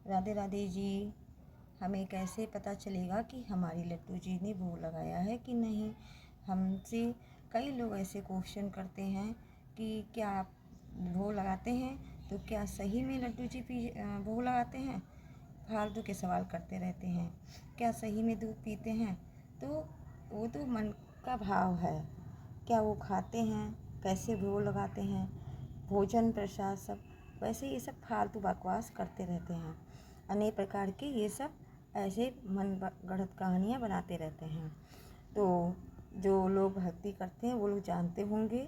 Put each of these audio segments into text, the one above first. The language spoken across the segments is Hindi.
राधे राधे जी। हमें कैसे पता चलेगा कि हमारी लड्डू जी ने भोग लगाया है कि नहीं? हमसे कई लोग ऐसे क्वेश्चन करते हैं कि क्या आप भोग लगाते हैं, तो क्या सही में लड्डू जी भोग लगाते हैं? फालतू के सवाल करते रहते हैं। क्या सही में दूध पीते हैं? तो वो तो मन का भाव है। क्या वो खाते हैं, कैसे भोग लगाते हैं, भोजन प्रसाद सब, वैसे ये सब फालतू बकवास करते रहते हैं। अनेक प्रकार के ये सब ऐसे मन गढ़ंत कहानियाँ बनाते रहते हैं। तो जो लोग भक्ति करते हैं वो लोग जानते होंगे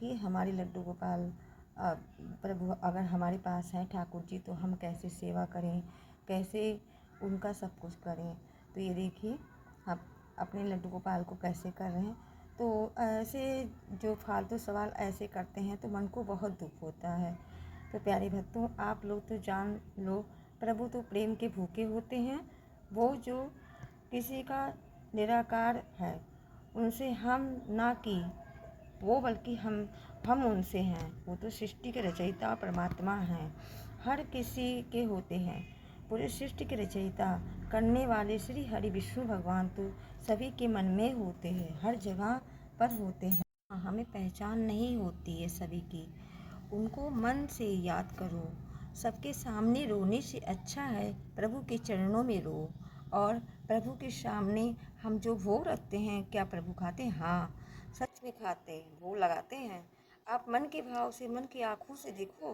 कि हमारे लड्डू गोपाल प्रभु अगर हमारे पास हैं ठाकुर जी, तो हम कैसे सेवा करें, कैसे उनका सब कुछ करें। तो ये देखिए हम अपने लड्डू गोपाल को कैसे कर रहे हैं। तो ऐसे जो फालतू सवाल ऐसे करते हैं तो मन को बहुत दुख होता है। तो प्यारे भक्तों, आप लोग तो जान लो, प्रभु तो प्रेम के भूखे होते हैं। वो जो किसी का निराकार है, उनसे हम ना कि वो, बल्कि हम उनसे हैं। वो तो सृष्टि के रचयिता परमात्मा हैं, हर किसी के होते हैं। पूरे सृष्टि के रचयिता करने वाले श्री हरि विष्णु भगवान तो सभी के मन में होते हैं, हर जगह पर होते हैं। हमें पहचान नहीं होती है सभी की। उनको मन से याद करो। सबके सामने रोने से अच्छा है प्रभु के चरणों में रो। और प्रभु के सामने हम जो भोग रखते हैं, क्या प्रभु खाते हैं? हाँ, सच में खाते हैं, भोग लगाते हैं। आप मन के भाव से, मन की आँखों से देखो,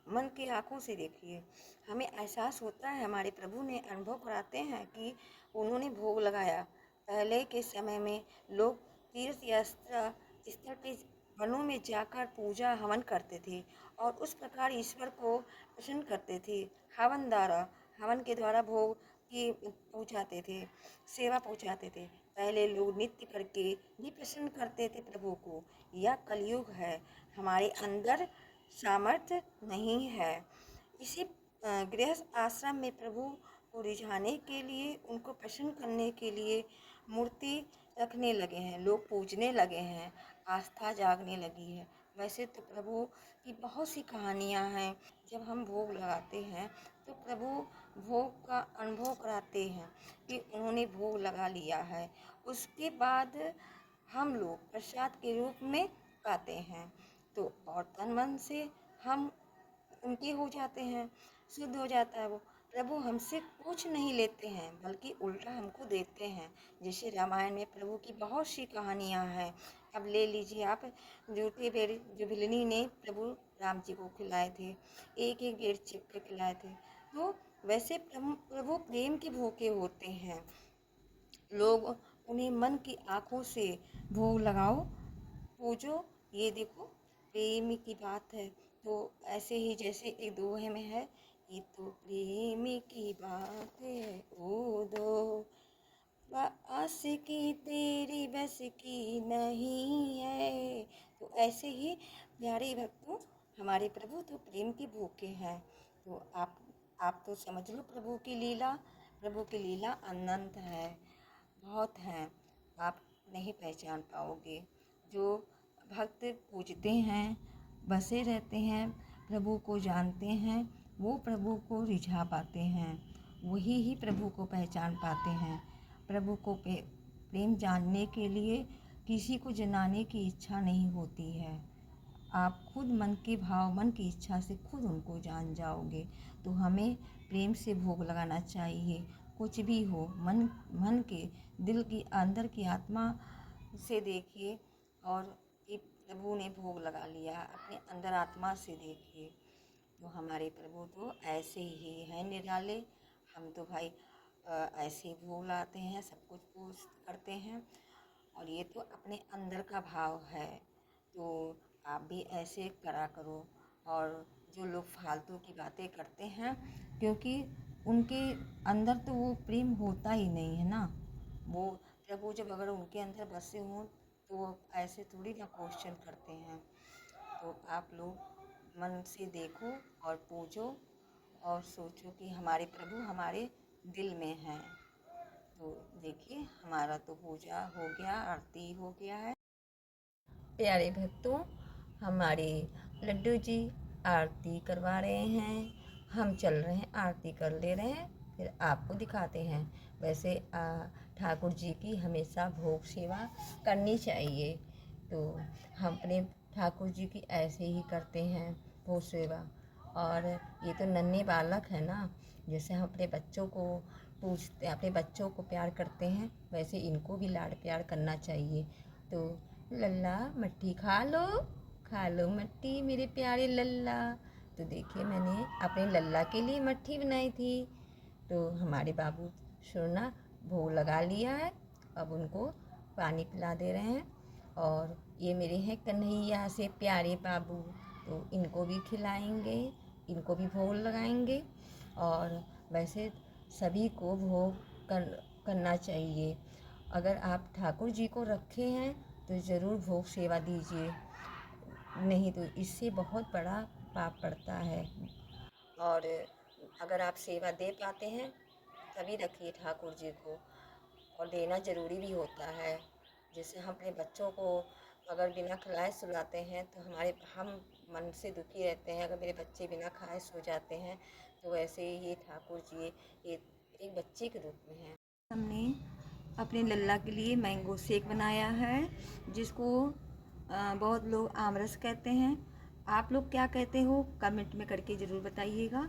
मन की आँखों से देखिए। हमें एहसास होता है, हमारे प्रभु ने अनुभव कराते हैं कि उन्होंने भोग लगाया। पहले के समय में लोग तीर्थ यात्रा स्थल पे वनों में जाकर पूजा हवन करते थे और उस प्रकार ईश्वर को प्रसन्न करते थे। हवन के द्वारा भोग की पहुँचाते थे, सेवा पहुँचाते थे। पहले लोग नृत्य करके भी प्रसन्न करते थे प्रभु को। यह कलयुग है, हमारे अंदर सामर्थ्य नहीं है। इसी गृहस्थ आश्रम में प्रभु को रिझाने के लिए, उनको प्रसन्न करने के लिए मूर्ति रखने लगे हैं, लोग पूजने लगे हैं, आस्था जागने लगी है। वैसे तो प्रभु की बहुत सी कहानियाँ हैं। जब हम भोग लगाते हैं तो प्रभु भोग का अनुभव कराते हैं कि उन्होंने भोग लगा लिया है। उसके बाद हम लोग प्रसाद के रूप में पाते हैं। तो और तन मन से हम उनके हो जाते हैं, शुद्ध हो जाता है वो। प्रभु हमसे कुछ नहीं लेते हैं, बल्कि उल्टा हमको देते हैं। जैसे रामायण में प्रभु की बहुत सी कहानियाँ हैं। अब ले लीजिए आप, जूठे बेर जो भिलनी ने प्रभु राम जी को खिलाए थे, एक एक बेर छिप के खिलाए थे। तो वैसे प्रभु प्रेम के भूखे होते हैं। लोग उन्हें मन की आँखों से भोग लगाओ, पूजो। ये देखो, प्रेम की बात है। तो ऐसे ही जैसे एक दोहे में है, ये तो प्रेम की बात है ओ दो, बस की तेरी बस की नहीं है। तो ऐसे ही प्यारे भक्तों, हमारे प्रभु तो प्रेम के भूखे हैं। तो आप तो समझ लो प्रभु की लीला अनंत है, बहुत हैं। आप नहीं पहचान पाओगे। जो भक्त पूजते हैं, बसे रहते हैं, प्रभु को जानते हैं, वो प्रभु को रिझा पाते हैं, वही ही प्रभु को पहचान पाते हैं। प्रभु को प्रेम जानने के लिए किसी को जनाने की इच्छा नहीं होती है। आप खुद मन के भाव, मन की इच्छा से खुद उनको जान जाओगे। तो हमें प्रेम से भोग लगाना चाहिए। कुछ भी हो, मन के दिल की अंदर की आत्मा से देखिए, और कि प्रभु ने भोग लगा लिया, अपने अंदर आत्मा से देखिए। तो हमारे प्रभु तो ऐसे ही हैं निराले। हम तो भाई ऐसे ही भोग लाते हैं, सब कुछ पूछ करते हैं, और ये तो अपने अंदर का भाव है। तो आप भी ऐसे करा करो। और जो लोग फालतू की बातें करते हैं, क्योंकि उनके अंदर तो वो प्रेम होता ही नहीं है ना। वो प्रभु जब अगर उनके अंदर बसे हों तो वो ऐसे थोड़ी ना क्वेश्चन करते हैं। तो आप लोग मन से देखो और पूजो और सोचो कि हमारे प्रभु हमारे दिल में हैं। तो देखिए, हमारा तो पूजा हो गया, आरती हो गया है। प्यारे भक्तों, हमारे लड्डू जी आरती करवा रहे हैं। हम चल रहे हैं, आरती कर ले रहे हैं, फिर आपको दिखाते हैं। वैसे ठाकुर जी की हमेशा भोग सेवा करनी चाहिए। तो हम अपने ठाकुर जी की ऐसे ही करते हैं भोग सेवा। और ये तो नन्हे बालक है ना, जैसे हम अपने बच्चों को पूछते, अपने बच्चों को प्यार करते हैं, वैसे इनको भी लाड प्यार करना चाहिए। तो लल्ला मट्ठी खा लो मट्ठी मेरे प्यारे लल्ला। तो देखिए मैंने अपने लल्ला के लिए मट्ठी बनाई थी। तो हमारे बाबू सोना भोग लगा लिया है, अब उनको पानी पिला दे रहे हैं। और ये मेरे हैं कन्हैया से प्यारे बाबू, तो इनको भी खिलाएंगे, इनको भी भोग लगाएंगे। और वैसे सभी को भोग करना चाहिए। अगर आप ठाकुर जी को रखे हैं तो ज़रूर भोग सेवा दीजिए, नहीं तो इससे बहुत बड़ा पाप पड़ता है। और अगर आप सेवा दे पाते हैं तभी रखिए ठाकुर जी को, और देना ज़रूरी भी होता है। जैसे हम अपने बच्चों को अगर बिना खिलाए सुलाते हैं तो हम मन से दुखी रहते हैं। अगर मेरे बच्चे बिना खाए सो जाते हैं, तो वैसे ही ये ठाकुर जी ये एक बच्चे के रूप में हैं। हमने अपने लल्ला के लिए मैंगो शेक बनाया है, जिसको बहुत लोग आमरस कहते हैं। आप लोग क्या कहते हो कमेंट में करके ज़रूर बताइएगा।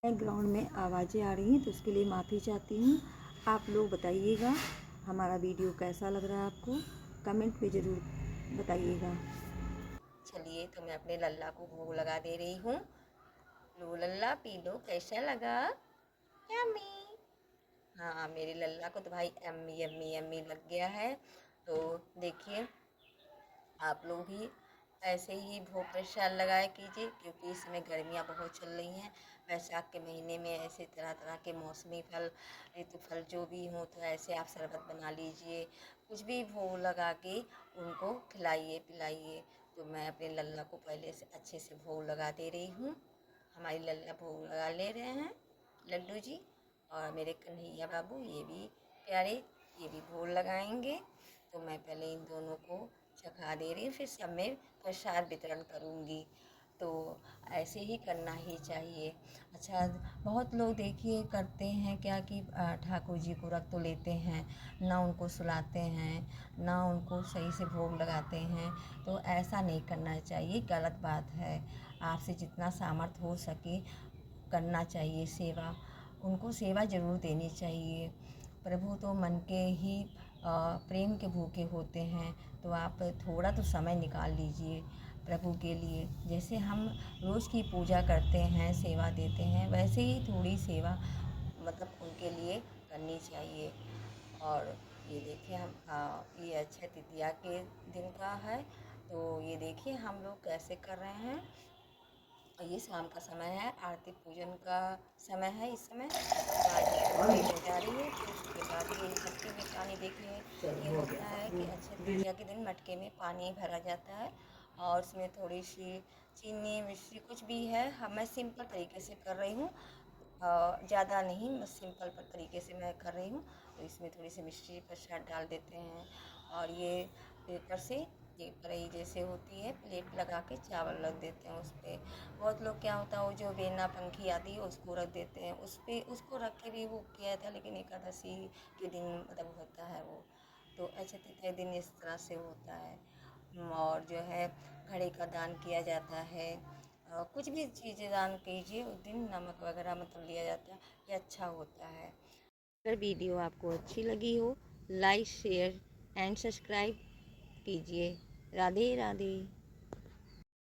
बैकग्राउंड में आवाज़ें आ रही हैं तो उसके लिए माफ़ी चाहती हूँ। आप लोग बताइएगा हमारा वीडियो कैसा लग रहा है आपको, कमेंट में ज़रूर बताइएगा। चलिए तो मैं अपने लल्ला को भोग लगा दे रही हूँ। लो लल्ला पी लो, कैसा लगा? यम्मी। हाँ मेरे लल्ला को तो भाई यम्मी यम्मी यम्मी लग गया है। तो देखिए आप लोग भी ऐसे ही भोग प्रसाद लगाया कीजिए, क्योंकि इस समय गर्मियाँ बहुत चल रही हैं। वैशाख के महीने में ऐसे तरह तरह के मौसमी फल, ऋतु फल जो भी हों, तो ऐसे आप शरबत बना लीजिए, कुछ भी भोग लगा के उनको खिलाइए पिलाइए। तो मैं अपने लल्ला को पहले से अच्छे से भोग लगा दे रही हूँ। हमारी लल्ला भोग लगा ले रहे हैं लड्डू जी, और मेरे कन्हैया बाबू ये भी प्यारे, ये भी भोग लगाएंगे। तो मैं पहले इन दोनों को चखा दे रही हूँ, फिर सब में प्रसाद वितरण करूँगी। तो ऐसे ही करना ही चाहिए। अच्छा, बहुत लोग देखिए करते हैं क्या कि ठाकुर जी को रख तो लेते हैं, ना उनको सुलाते हैं, ना उनको सही से भोग लगाते हैं। तो ऐसा नहीं करना चाहिए, गलत बात है। आपसे जितना सामर्थ्य हो सके करना चाहिए सेवा, उनको सेवा ज़रूर देनी चाहिए। प्रभु तो मन के ही प्रेम के भूखे होते हैं। तो आप थोड़ा तो समय निकाल लीजिए प्रभु के लिए। जैसे हम रोज़ की पूजा करते हैं, सेवा देते हैं, वैसे ही थोड़ी सेवा मतलब उनके लिए करनी चाहिए। और ये देखिए ये अक्षय तृतीया के दिन का है। तो ये देखिए हम लोग कैसे कर रहे हैं। ये शाम का समय है, आरती पूजन का समय है। इस समय आरती हो जा रही है। फिर उसके बाद ये मटके में पानी देखिए, ये होता है कि अक्षय तृतीया के दिन मटके में पानी भरा जाता है, और उसमें थोड़ी सी चीनी मिश्री कुछ भी है। मैं सिंपल तरीके से कर रही हूँ, ज़्यादा नहीं, बस सिंपल तरीके से मैं कर रही हूँ। तो इसमें थोड़ी सी मिश्री प्रसाद डाल देते हैं, और ये पेपर से ये कढ़ाई जैसे होती है प्लेट लगा के चावल रख देते हैं उस पर। बहुत लोग क्या होता है वो जो बेना पंखी आती है उसको रख देते हैं उस पर, उसको रख के भी वो किया था, लेकिन एकादशी के दिन मतलब होता है वो। तो अक्षय तृतीया दिन इस तरह से होता है। और जो है घड़े का दान किया जाता है, कुछ भी चीज़ें दान कीजिए उस दिन, नमक वगैरह मतलब लिया जाता है, ये अच्छा होता है। अगर वीडियो आपको अच्छी लगी हो, लाइक शेयर एंड सब्सक्राइब कीजिए। राधे राधे।